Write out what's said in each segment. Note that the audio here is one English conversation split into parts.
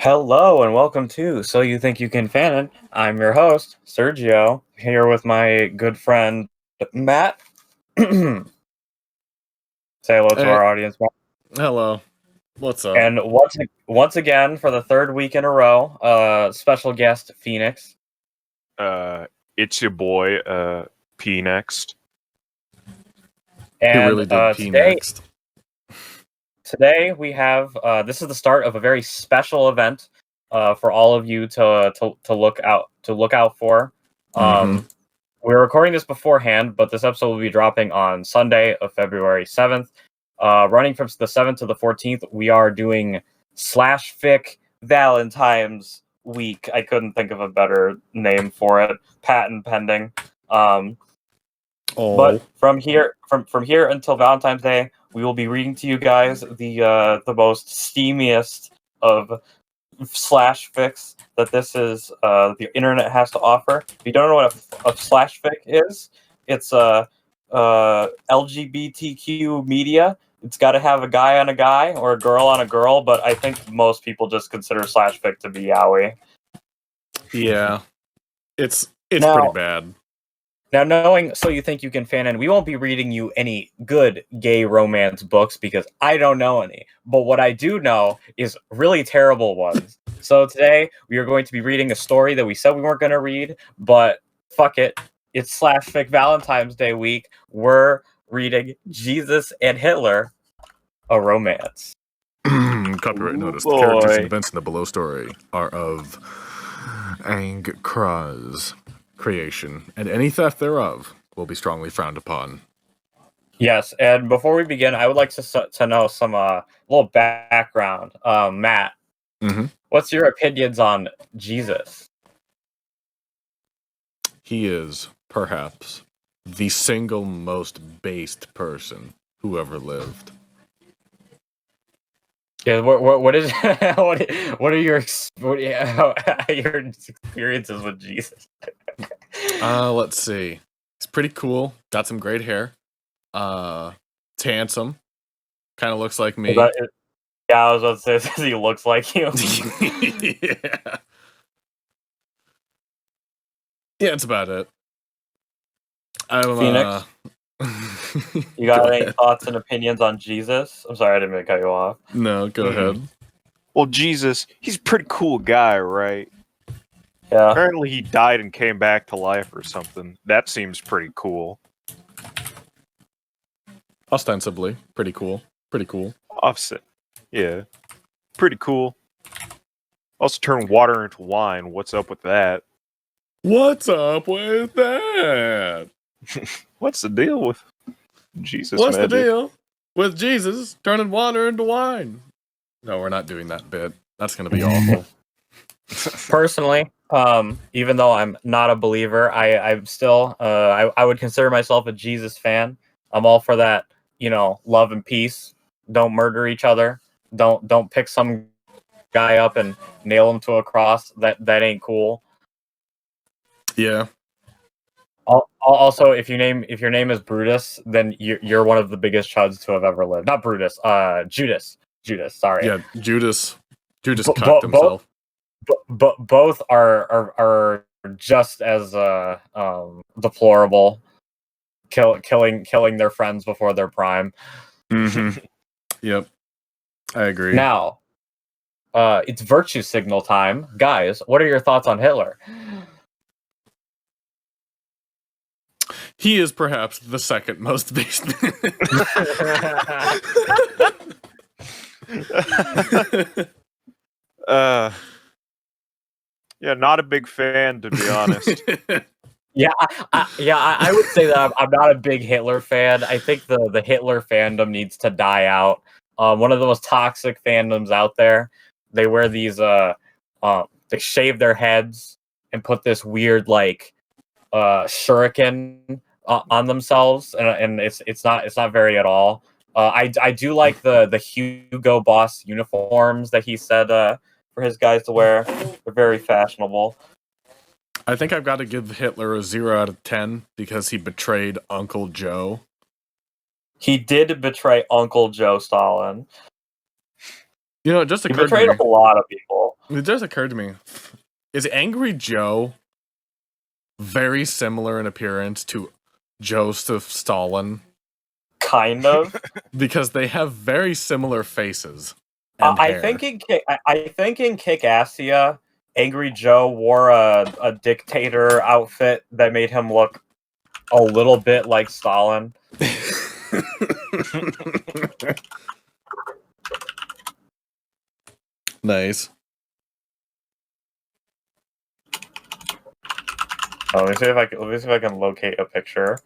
Hello and welcome to So You Think You Can Fanon. I'm your host, Sergio, here with my good friend, Matt. Say hello to Hey, our audience, Matt. hello. What's up? And once again, for the third week in a row, special guest, Phoenix. It's your boy, P next. He And really did pee today, next. today we have, this is the start of a very special event for all of you to look out for. We're recording this beforehand, but this episode will be dropping on Sunday of February 7th. Running from the 7th to the 14th, we are doing /fic Valentine's Week. I couldn't think of a better name for it. Patent pending. But from here until Valentine's Day, we will be reading to you guys the most steamiest of /fics that the internet has to offer. If you don't know what a /fic is, it's LGBTQ media. It's got to have a guy on a guy or a girl on a girl, but I think most people just consider /fic to be yaoi. Yeah, it's Now- pretty bad. Now, knowing So You Think You Can Fanon, we won't be reading you any good gay romance books because I don't know any. But what I do know is really terrible ones. So today, we are going to be reading a story that we said we weren't going to read, but fuck it. It's /fic Valentine's Day week. We're reading Jesus and Hitler, a romance. Copyright notice. The characters and events in the below story are of Ang Kraz creation, and any theft thereof will be strongly frowned upon. Yes, and before we begin, I would like to know some little background. Matt, what's your opinions on Jesus? He is perhaps the single most based person who ever lived. Yeah, what is what are your your experiences with Jesus? Let's see. He's pretty cool. Got some great hair. It's handsome. Kind of looks like me. Yeah, I was about to say he looks like you. Yeah. Yeah, that's about it. Phoenix, you got any thoughts and opinions on Jesus? I'm sorry, I didn't mean to cut you off. No, go ahead. Well, Jesus, he's a pretty cool guy, right? Yeah. Apparently he died and came back to life or something. That seems pretty cool. Ostensibly, pretty cool. Pretty cool. Offset. Yeah. Pretty cool. Also turn water into wine. What's up with that? What's up with that? What's the deal with Jesus What's magic? the deal with Jesus turning water into wine? No, we're not doing that bit. That's going to be awful. Personally, even though I'm not a believer, I'm still I would consider myself a Jesus fan. I'm all for that, love and peace. Don't murder each other. Don't pick some guy up and nail him to a cross. That ain't cool. Yeah. Also, if your name is Brutus, then you're one of the biggest chuds to have ever lived. Not Brutus, Judas. Sorry. Yeah, Judas cucked himself. But both are just as deplorable, killing their friends before their prime. Mm-hmm. Yep, I agree. Now, it's virtue signal time, guys. What are your thoughts on Hitler? He is perhaps the second most based. Yeah, not a big fan, to be honest. Yeah, I would say that I'm not a big Hitler fan. I think the Hitler fandom needs to die out. One of the most toxic fandoms out there. They wear these they shave their heads and put this weird shuriken on themselves, and it's not very at all. I do like the Hugo Boss uniforms that he said for his guys to wear. They're very fashionable. I think I've got to give Hitler a 0 out of 10 because he betrayed Uncle Joe. He did betray Uncle Joe Stalin. You know, it just He occurred to betrayed me. a lot of people. It just occurred to me. Is Angry Joe very similar in appearance to Joseph Stalin? Kind of. Because they have very similar faces and I hair. think in Kick-Assia, Angry Joe wore a dictator outfit that made him look a little bit like Stalin. Nice. Oh, let me see if I can locate a picture.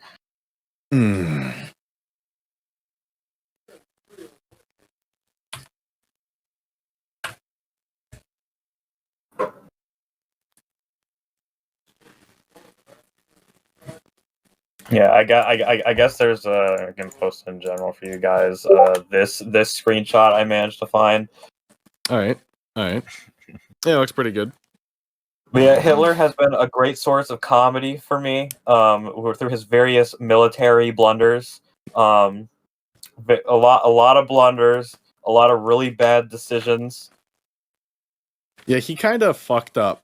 Yeah, I guess there's I can post in general for you guys. This screenshot I managed to find. All right. Yeah, it looks pretty good. But yeah, Hitler has been a great source of comedy for me. Through his various military blunders. A lot of blunders, a lot of really bad decisions. Yeah, he kind of fucked up.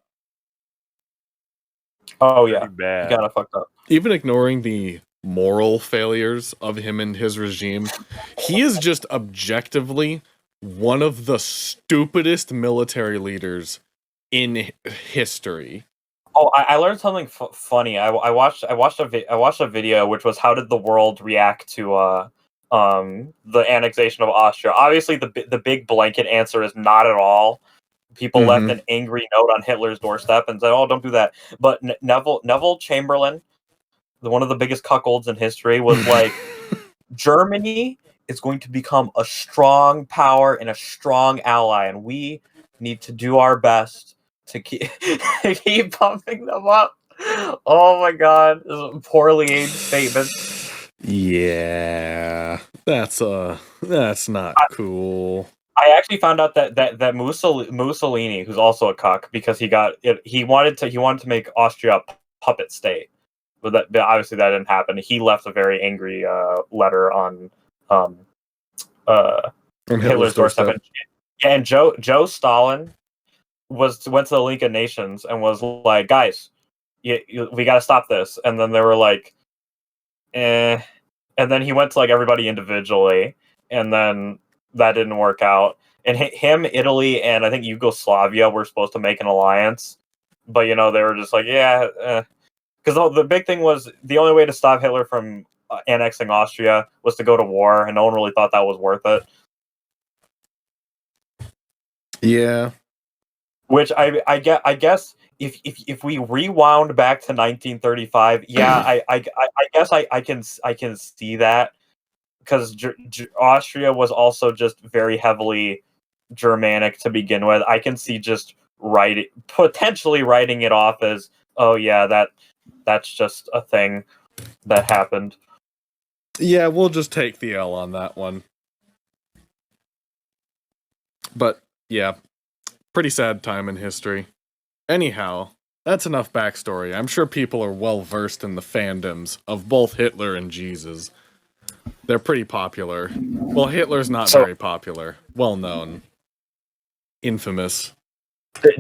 Oh yeah, bad. he kind of fucked up. Even ignoring the moral failures of him and his regime, he is just objectively one of the stupidest military leaders in history. Oh, I learned something funny. I watched a video which was how did the world react to the annexation of Austria. Obviously, the big blanket answer is not at all. People left an angry note on Hitler's doorstep and said, "Oh, don't do that." But Neville Chamberlain, one of the biggest cuckolds in history, was like, "Germany is going to become a strong power and a strong ally, and we need to do our best to keep pumping them up." Oh my god, this is a poorly aimed statement. Yeah, that's not cool. I actually found out that Mussolini, who's also a cuck, because he wanted to make Austria a puppet state, but obviously that didn't happen. He left a very angry letter on Hitler's doorstep. And Joe Stalin went to the League of Nations and was like, "Guys, we got to stop this." And then they were like, "Eh." And then he went to like everybody individually, and then that didn't work out. And him, Italy, and I think Yugoslavia were supposed to make an alliance, but they were just like, yeah, because the big thing was the only way to stop Hitler from annexing Austria was to go to war, and no one really thought that was worth it. Yeah. Which I guess if we rewound back to 1935, yeah, I guess I can see that, because Austria was also just very heavily Germanic to begin with. I can see just potentially writing it off as, oh yeah, that's just a thing that happened. Yeah, we'll just take the L on that one. But yeah, pretty sad time in history. Anyhow, that's enough backstory. I'm sure people are well versed in the fandoms of both Hitler and Jesus. They're pretty popular. Well, Hitler's not very popular. Well known. Infamous.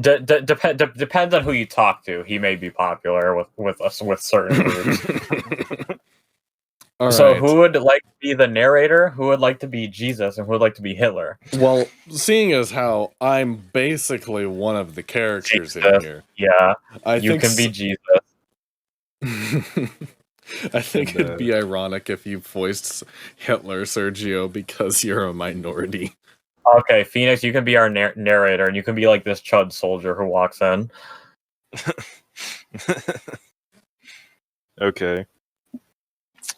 Depends on who you talk to. He may be popular with certain groups. So right. Who would like to be the narrator? Who would like to be Jesus? And who would like to be Hitler? Well, seeing as how I'm basically one of the characters Jesus. in here. Yeah, you can be Jesus. I think it'd be ironic if you voiced Hitler, Sergio, because you're a minority. Okay, Phoenix, you can be our narrator, and you can be like this chud soldier who walks in. Okay.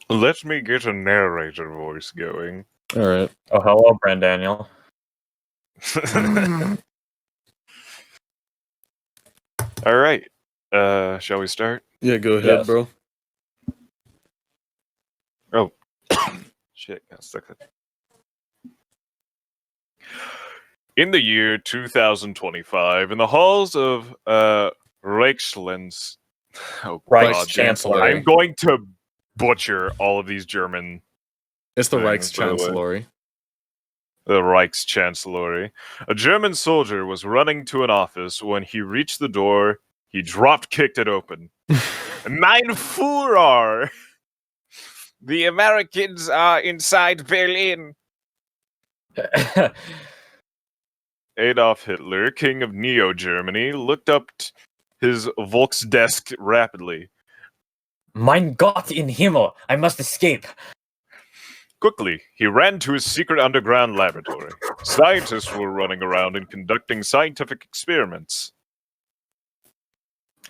Let me get a narrator voice going. All right. Oh, hello, Brand Daniel. All right. Shall we start? Yeah, go ahead, bro. Oh. Shit, got stuck there. In the year 2025, in the halls of Reichslands... Oh, Reichschancellor. I'm going to butcher all of these German... It's the things, Reichschancellor. the Reichschancellery, a German soldier was running to an office. When he reached the door, he drop-kicked it open. Mein Führer! The Americans are inside Berlin. Adolf Hitler, king of Neo-Germany, looked up his Volksdesk rapidly. Mein Gott in Himmel! I must escape! Quickly, he ran to his secret underground laboratory. Scientists were running around and conducting scientific experiments.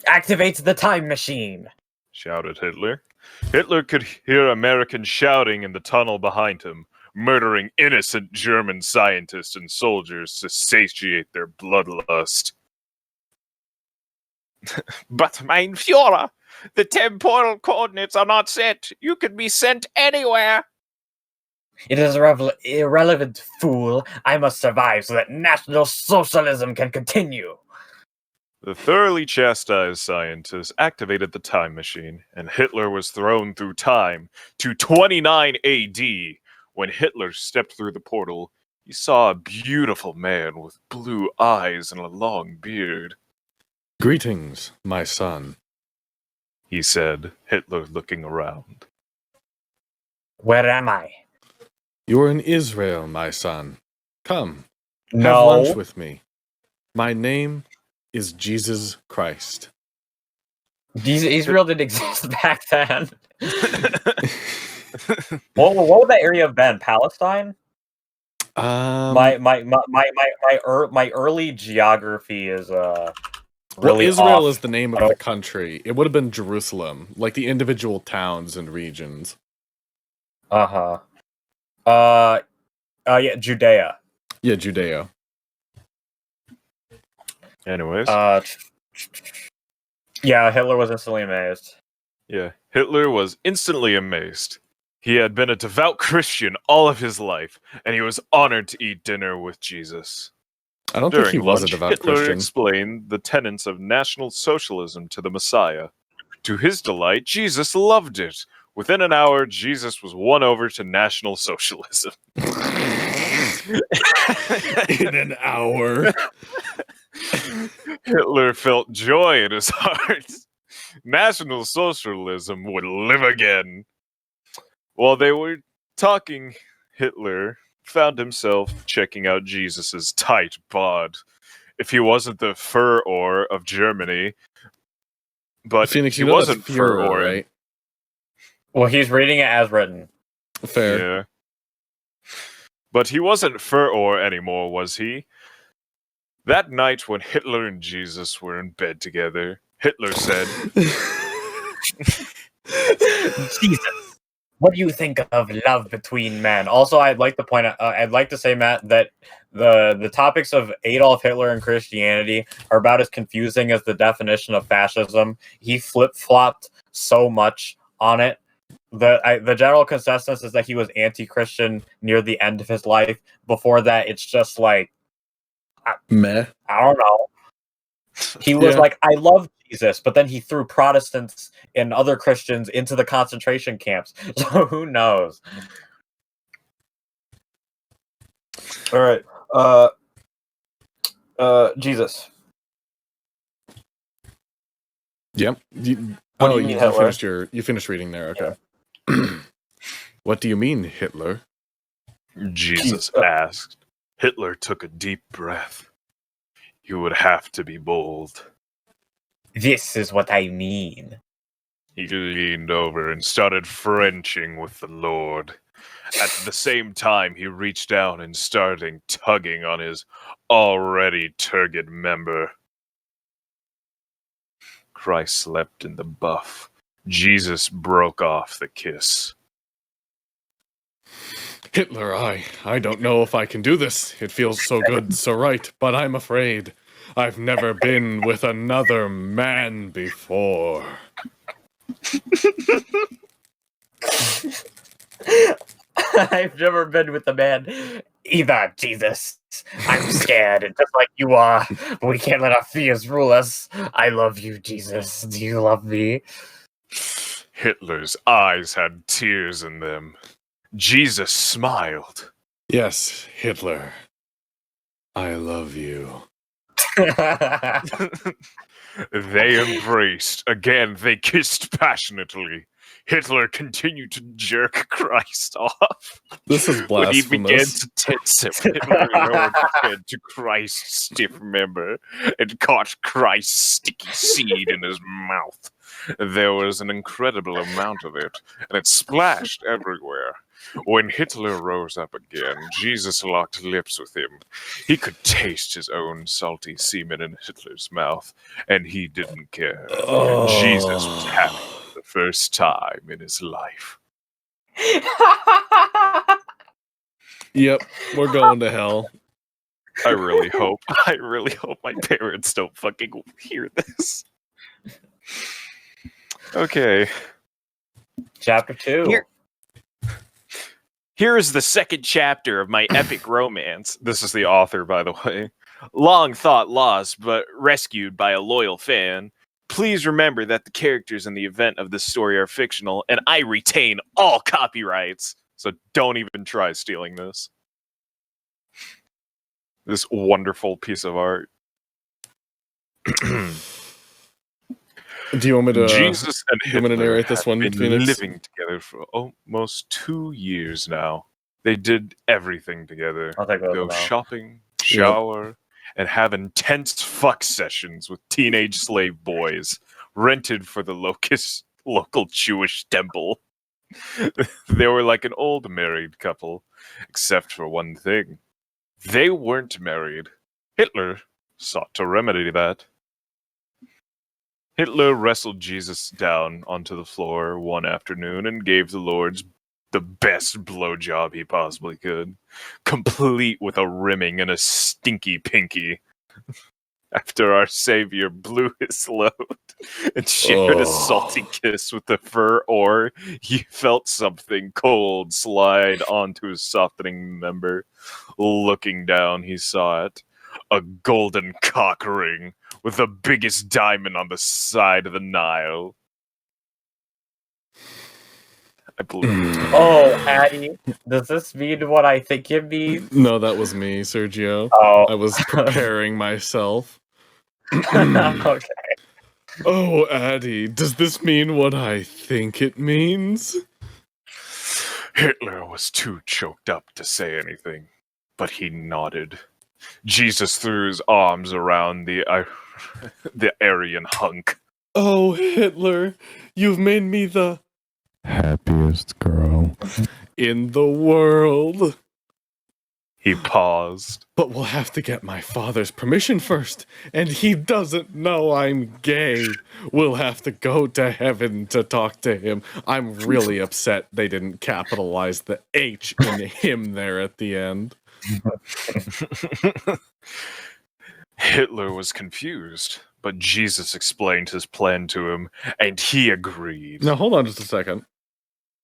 Activate the time machine! Shouted Hitler. Hitler could hear Americans shouting in the tunnel behind him, murdering innocent German scientists and soldiers to satiate their bloodlust. But mein Führer, the temporal coordinates are not set. You could be sent anywhere. It is irrelevant, fool. I must survive so that National Socialism can continue. The thoroughly chastised scientists activated the time machine, and Hitler was thrown through time to 29 AD. When Hitler stepped through the portal, he saw a beautiful man with blue eyes and a long beard. Greetings, my son, he said, Hitler looking around. Where am I? You are in Israel, my son. Come, have No. lunch with me. My name is Jesus Christ. Israel didn't exist back then. What would that area have been? Palestine? My early geography is really Israel off. is the name of the country. It would have been Jerusalem, like the individual towns and regions. Yeah, Judea. Yeah, Judea. Anyways. Yeah, Hitler was instantly amazed. Yeah, Hitler was instantly amazed. He had been a devout Christian all of his life, and he was honored to eat dinner with Jesus. I don't During think he was a lunch, devout Hitler Christian. explained the tenets of National Socialism to the Messiah. To his delight, Jesus loved it. Within an hour, Jesus was won over to National Socialism. In an hour. Hitler felt joy in his heart. National Socialism would live again. While they were talking, Hitler found himself checking out Jesus's tight bod. If he wasn't the Führer of Germany, but Phoenix, he you know wasn't that's Führer, Führer, right? Well, he's reading it as written. Fair. Yeah. But he wasn't Führer anymore, was he? That night when Hitler and Jesus were in bed together, Hitler said, Jesus, what do you think of love between men? Also, I'd like to point out, I'd like to say, Matt, that the topics of Adolf Hitler and Christianity are about as confusing as the definition of fascism. He flip-flopped so much on it. The general consensus is that he was anti-Christian near the end of his life. Before that, it's just like, Meh. I don't know. He was like, I love Jesus, but then he threw Protestants and other Christians into the concentration camps. So who knows? All right. Jesus. Yep. What do you mean, Hitler? You finished reading there. Okay. What do you mean, Hitler? Jesus asked. Hitler took a deep breath. You would have to be bold. This is what I mean. He leaned over and started Frenching with the Lord. At the same time, he reached down and started tugging on his already turgid member. Christ slept in the buff. Jesus broke off the kiss. Hitler, I don't know if I can do this. It feels so good, so right, but I'm afraid. I've never been with another man before. I've never been with a man either, Jesus. I'm scared, just like you are. We can't let our fears rule us. I love you, Jesus. Do you love me? Hitler's eyes had tears in them. Jesus smiled. Yes, Hitler. I love you. They embraced. Again, they kissed passionately. Hitler continued to jerk Christ off. This is When he began blasphemous. to tense him, Hitler lowered his head to Christ's stiff member and caught Christ's sticky seed in his mouth. There was an incredible amount of it, and it splashed everywhere. When Hitler rose up again, Jesus locked lips with him. He could taste his own salty semen in Hitler's mouth, and he didn't care. Jesus was happy for the first time in his life. Yep, we're going to hell. I really hope my parents don't fucking hear this. Okay. Chapter 2. Here is the second chapter of my epic romance. This is the author, by the way. Long thought lost, but rescued by a loyal fan. Please remember that the characters in the event of this story are fictional, and I retain all copyrights. So don't even try stealing this. This wonderful piece of art. Do you want me to? Jesus and Hitler narrate this one, have been Phoenix? living together for almost 2 years now. They did everything together. I'll take Go those out. shopping, shower, and have intense fuck sessions with teenage slave boys rented for the local Jewish temple. They were like an old married couple, except for one thing. They weren't married. Hitler sought to remedy that. Hitler wrestled Jesus down onto the floor one afternoon and gave the Lords the best blowjob he possibly could, complete with a rimming and a stinky pinky. After our Savior blew his load and shared a salty kiss with the fur oar, he felt something cold slide onto his softening member. Looking down, he saw it. A golden cock ring with the biggest diamond on the side of the Nile. I believe. Oh, Addy, does this mean what I think it means? No, that was me, Sergio. Oh. I was preparing myself. Okay. Oh, Addy, does this mean what I think it means? Hitler was too choked up to say anything, but he nodded. Jesus threw his arms around the Aryan hunk. Oh, Hitler, you've made me the happiest girl in the world. He paused. But we'll have to get my father's permission first, and he doesn't know I'm gay. We'll have to go to heaven to talk to him. I'm really upset they didn't capitalize the H in him there at the end. Hitler was confused, but Jesus explained his plan to him, and he agreed. Now, hold on just a second.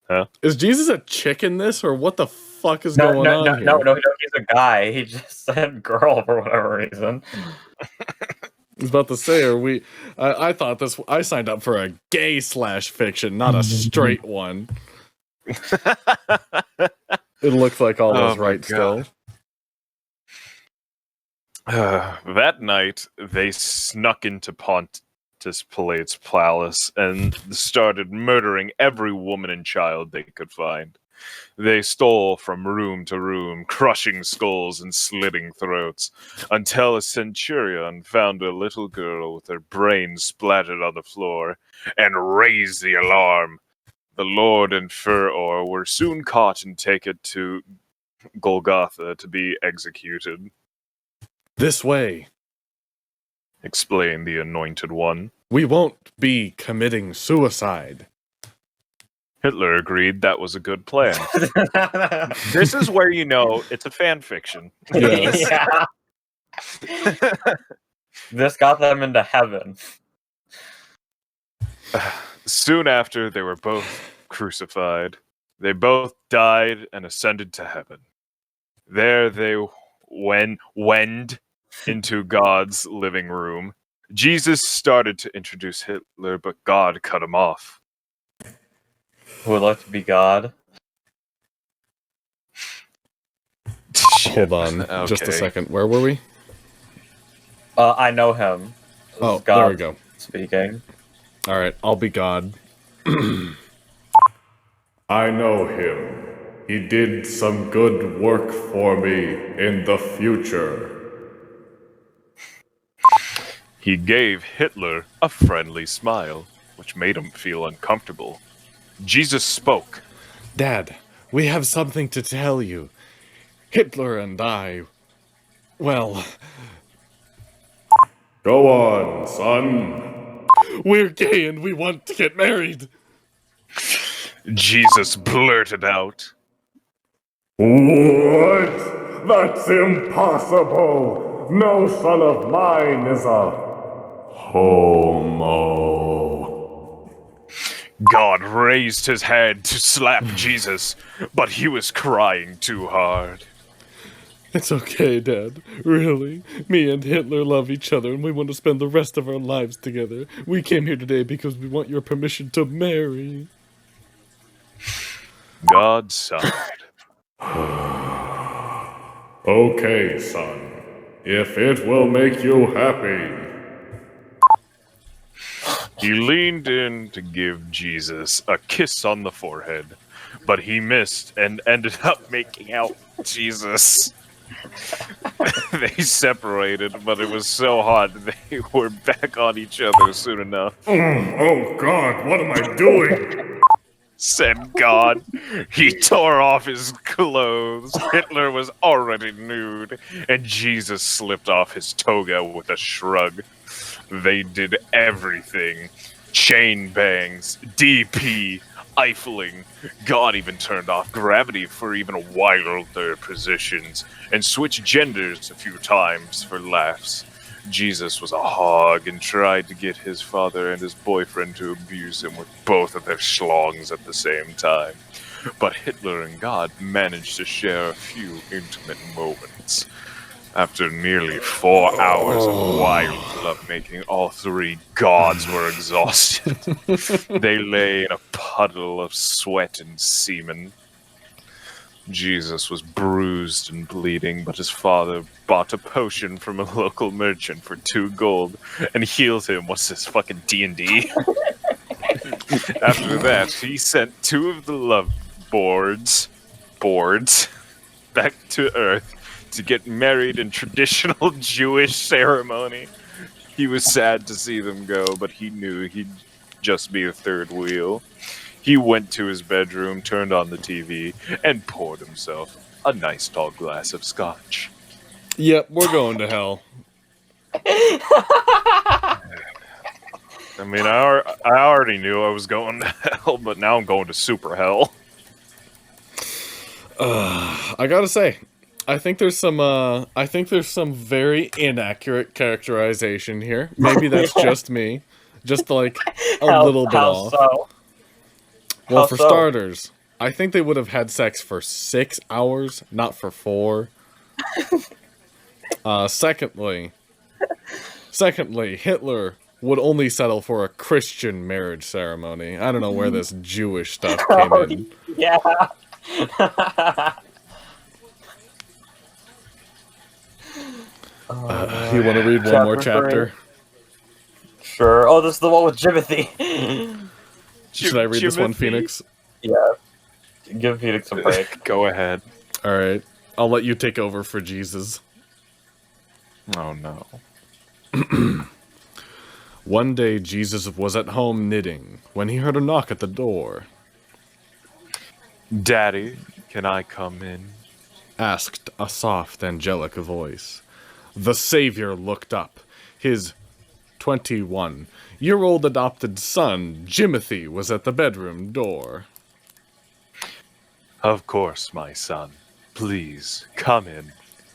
Huh? Is Jesus a chick in this, or what the fuck is going on here? No, he's a guy. He just said girl for whatever reason. I was about to say, I thought this. I signed up for a gay / fiction, not a straight one. It looks like all was right still. That night, they snuck into Pontius Pilate's palace and started murdering every woman and child they could find. They stole from room to room, crushing skulls and slitting throats, until a centurion found a little girl with her brains splattered on the floor and raised the alarm. The Lord and Furor were soon caught and taken to Golgotha to be executed. This way. Explained the Anointed One. We won't be committing suicide. Hitler agreed that was a good plan. This is where you know it's a fan fiction. Yes. Yeah. This got them into heaven. Soon after, they were both crucified. They both died and ascended to heaven. There they went into God's living room. Jesus started to introduce Hitler, but God cut him off. Who would like to be God? Hold on, just a Okay. second. Where were we? I know him. This Oh, is God there we go. speaking. All right, I'll be God. I know him. He did some good work for me in the future. He gave Hitler a friendly smile, which made him feel uncomfortable. Jesus spoke. Dad, we have something to tell you. Hitler and I, well, Go on, son. we're gay and we want to get married. Jesus blurted out. What? That's impossible! No son of mine is a homo. God raised his hand to slap Jesus, but he was crying too hard. It's okay, Dad. Really. Me and Hitler love each other and we want to spend the rest of our lives together. We came here today because we want your permission to marry. God sighed. Okay, son. If it will make you happy. He leaned in to give Jesus a kiss on the forehead, but he missed and ended up making out Jesus. They separated, but it was so hot they were back on each other soon enough. Oh God, what am I doing? Said God. He tore off his clothes. Hitler was already nude, and Jesus slipped off his toga with a shrug. They did everything. Chain bangs, DP, Eiffeling. God even turned off gravity for even wilder positions, and switched genders a few times for laughs. Jesus was a hog and tried to get his father and his boyfriend to abuse him with both of their schlongs at the same time. But Hitler and God managed to share a few intimate moments. After nearly 4 hours of wild lovemaking, all three gods were exhausted. They lay in a puddle of sweat and semen. Jesus was bruised and bleeding, but his father bought a potion from a local merchant for 2 gold and healed him. What's this, fucking D&D? After that, he sent 2 of the love boards back to Earth to get married in traditional Jewish ceremony. He was sad to see them go, but he knew he'd just be a third wheel. He went to his bedroom, turned on the TV, and poured himself a nice tall glass of scotch. Yep, we're going to hell. I mean, I already knew I was going to hell, but now I'm going to super hell. I gotta say, I think there's some very inaccurate characterization here. Maybe that's just me. Just like a little bit off. So? Well, How for so? starters, I think they would have had sex for 6 hours, not for 4. Secondly, Hitler would only settle for a Christian marriage ceremony. I don't know where this Jewish stuff came in. Yeah. You want to read one more chapter? Sure. Oh, this is the one with Jimothy. Should I read this one, Jimothy? Phoenix? Yeah. Give Phoenix a break. Go ahead. All right. I'll let you take over for Jesus. Oh no. One day, Jesus was at home knitting when he heard a knock at the door. Daddy, can I come in? Asked a soft, angelic voice. The Savior looked up. His 21-year-old adopted son, Jimothy, was at the bedroom door. Of course, my son. Please, come in.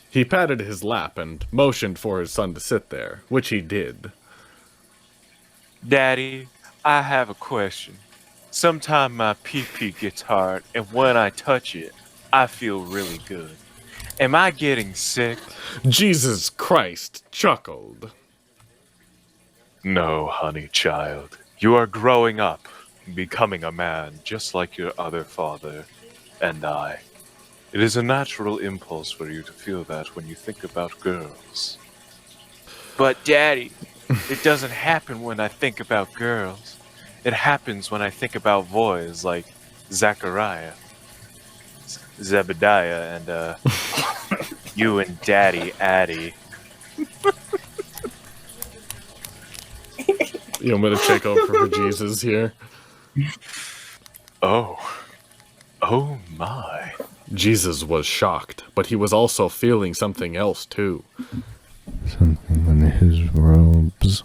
He patted his lap and motioned for his son to sit there, which he did. Daddy, I have a question. Sometimes my pee-pee gets hard, and when I touch it, I feel really good. Am I getting sick? Jesus Christ chuckled. No, honey child. You are growing up, becoming a man, just like your other father and I. It is a natural impulse for you to feel that when you think about girls. But, Daddy, it doesn't happen when I think about girls. It happens when I think about boys like Zachariah, Zebediah, and, you and Daddy Addie. You want me to take over for Jesus here? Oh. Oh my. Jesus was shocked, but he was also feeling something else too. Something in his robes.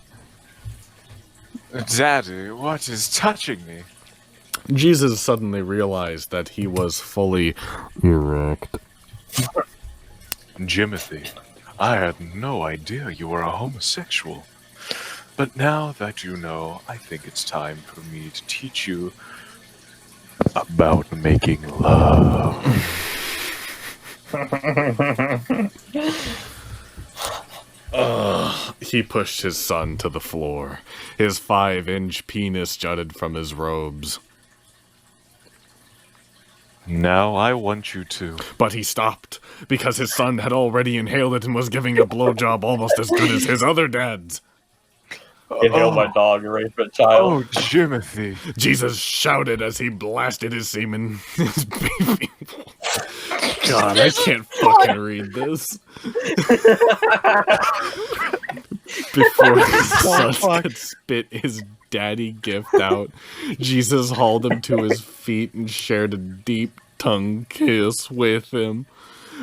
Daddy, what is touching me? Jesus suddenly realized that he was fully erect. Jimothy, I had no idea you were a homosexual. But now that you know, I think it's time for me to teach you about making love. He pushed his son to the floor. His 5-inch penis jutted from his robes. Now I want you to. But he stopped, because his son had already inhaled it and was giving a blowjob almost as good as his other dad's. Inhale my dog, arrangement child. Oh, Jimothy. Jesus shouted as he blasted his semen. His baby. God, I can't fucking read this. Before his son could spit his daddy gift out, Jesus hauled him to his feet and shared a deep tongue kiss with him.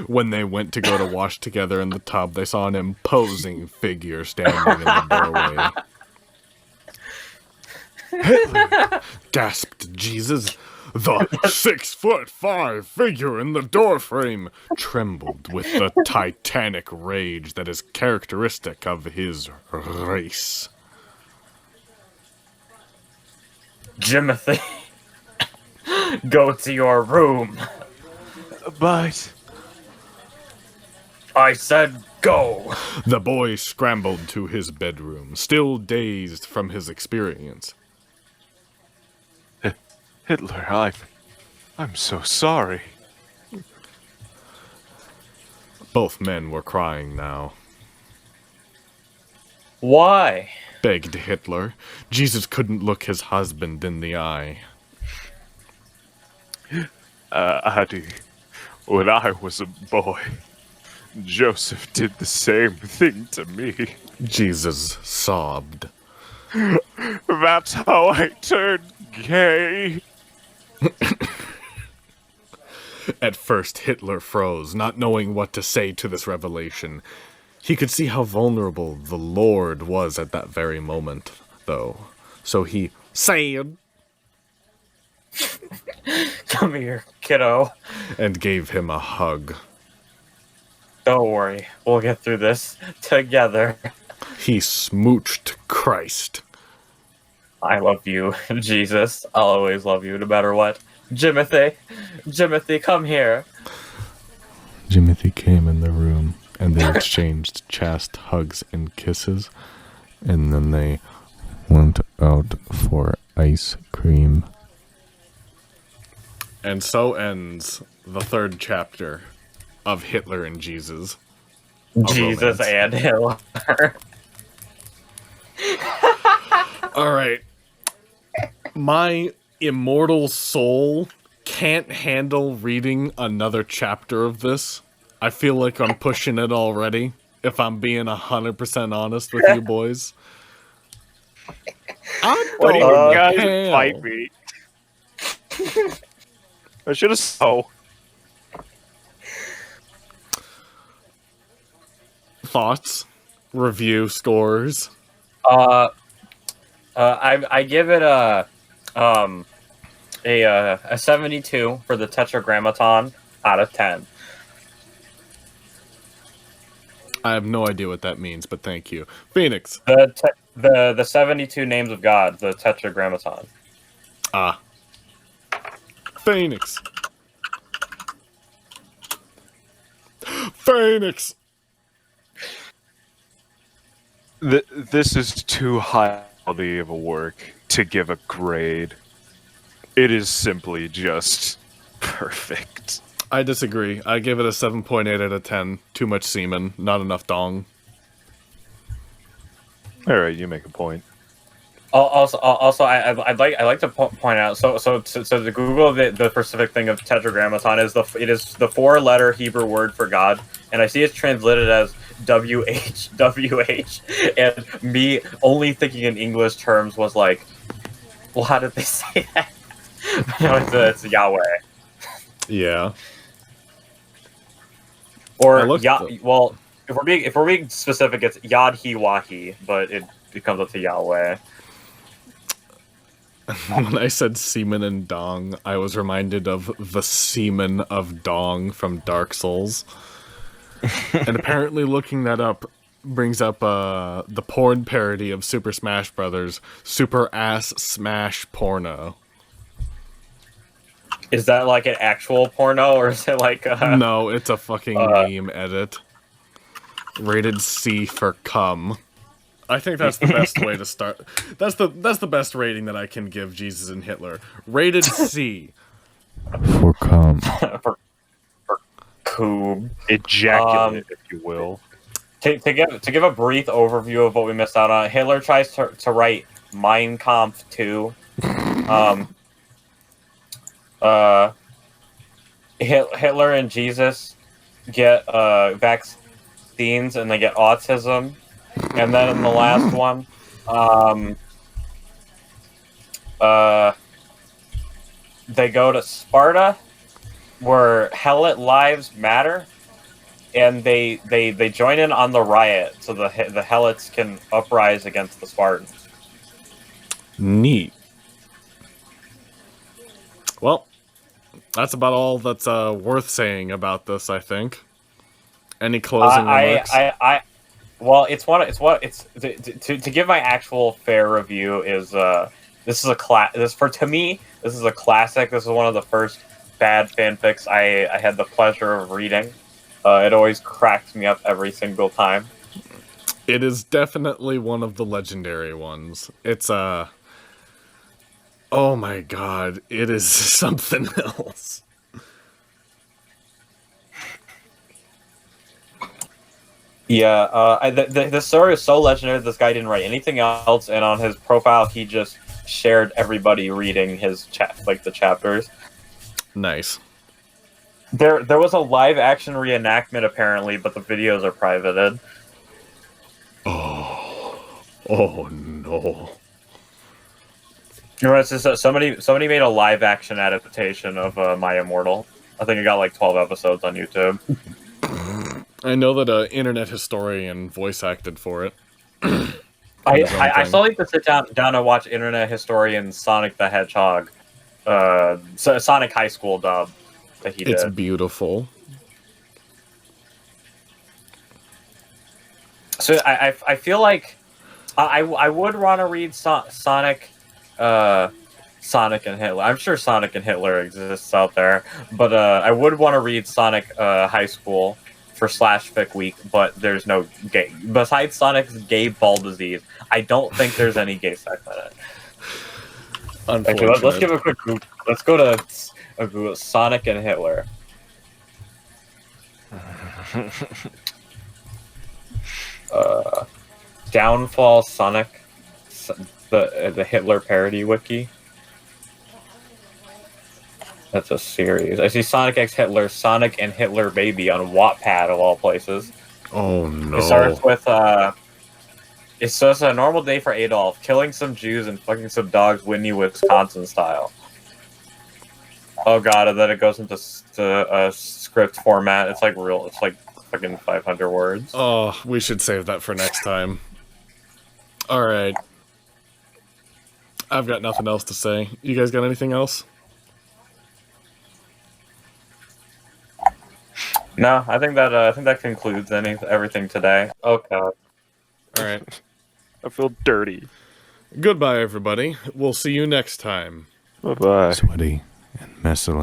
When they went to go to wash together in the tub, they saw an imposing figure standing in the doorway. Hitler! Gasped Jesus. The 6'5" figure in the doorframe trembled with the titanic rage that is characteristic of his race. Jimothy, go to your room. But I said go. The boy scrambled to his bedroom, still dazed from his experience. Hitler, I'm so sorry. Both men were crying now. Why? Begged Hitler. Jesus couldn't look his husband in the eye. Addie, when I was a boy, Joseph did the same thing to me. Jesus sobbed. That's how I turned gay. At first, Hitler froze, not knowing what to say to this revelation. He could see how vulnerable the Lord was at that very moment, though. So he said, Come here, kiddo. and gave him a hug. Don't worry, we'll get through this together. He smooched Christ. I love you, Jesus. I'll always love you, no matter what. Jimothy, come here. Jimothy came in the room, and they exchanged chaste hugs and kisses, and then they went out for ice cream. And so ends the 3rd chapter of Hitler and Jesus. Jesus and Hitler. Alright. My immortal soul can't handle reading another chapter of this. I feel like I'm pushing it already, if I'm being 100% honest with you boys. What do you guys hell. fight me? I should have so. Thoughts? Review scores? I give it a 72 for the Tetragrammaton out of 10. I have no idea what that means, but thank you. Phoenix. The 72 names of God, the Tetragrammaton. Ah. Phoenix. Phoenix. This is too high quality of a work to give a grade. It is simply just perfect. I disagree. I give it a 7.8 out of 10. Too much semen, not enough dong. All right, you make a point. Also, I'd like to point out. So to Google the specific thing of Tetragrammaton is it is the 4-letter Hebrew word for God, and I see it's translated as WH. And me only thinking in English terms was like, well, how did they say that? No, it's Yahweh. Yeah. Or well, if we're being specific, it's Yad He Wahi, but it comes up to Yahweh. When I said semen and dong, I was reminded of the semen of dong from Dark Souls. And apparently looking that up brings up the porn parody of Super Smash Brothers, Super Ass Smash Porno. Is that like an actual porno, or is it like No, it's a fucking meme edit. Rated C for cum. I think that's the best way to start. That's the best rating that I can give Jesus and Hitler. Rated C. For cum. for coob. Ejaculate, if you will. To give a brief overview of what we missed out on, Hitler tries to write Mein Kampf 2. Hitler and Jesus get vaccines and they get autism, and then in the last one, they go to Sparta, where Helot lives matter, and they join in on the riot so the Helots can uprise against the Spartans. Neat. Well, that's about all that's worth saying about this, I think. Any closing remarks? Well, to give my actual fair review is this is a to me this is a classic. This is one of the first bad fanfics I had the pleasure of reading. It always cracks me up every single time. It is definitely one of the legendary ones. It's oh my god, it is something else. Yeah, the story is so legendary. This guy didn't write anything else, and on his profile, he just shared everybody reading his the chapters. Nice. There was a live action reenactment apparently, but the videos are privated. Oh no. You know, it's just somebody made a live action adaptation of My Immortal. I think it got like 12 episodes on YouTube. I know that an internet historian voice acted for it. I still like to sit down and watch internet historian Sonic the Hedgehog, Sonic High School dub that he did. It's beautiful. So I feel like I would want to read Sonic and Hitler. I'm sure Sonic and Hitler exists out there, but I would want to read Sonic High School for /fic week, but there's no gay. Besides Sonic's gay ball disease, I don't think there's any gay sex in it. Actually, let's give a quick Google. Let's go to Google Sonic and Hitler. Downfall Sonic, the Hitler parody wiki. That's a series. I see Sonic X Hitler, Sonic and Hitler Baby on Wattpad of all places. Oh no. It starts with it's just a normal day for Adolf, killing some Jews and fucking some dogs, Whitney, Wisconsin style. Oh god, and then it goes into script format. It's like real. It's like fucking 500 words. Oh, we should save that for next time. All right. I've got nothing else to say. You guys got anything else? No, I think that concludes everything today. Oh god. All right. I feel dirty. Goodbye, everybody. We'll see you next time. Bye-bye. Sweaty and messily.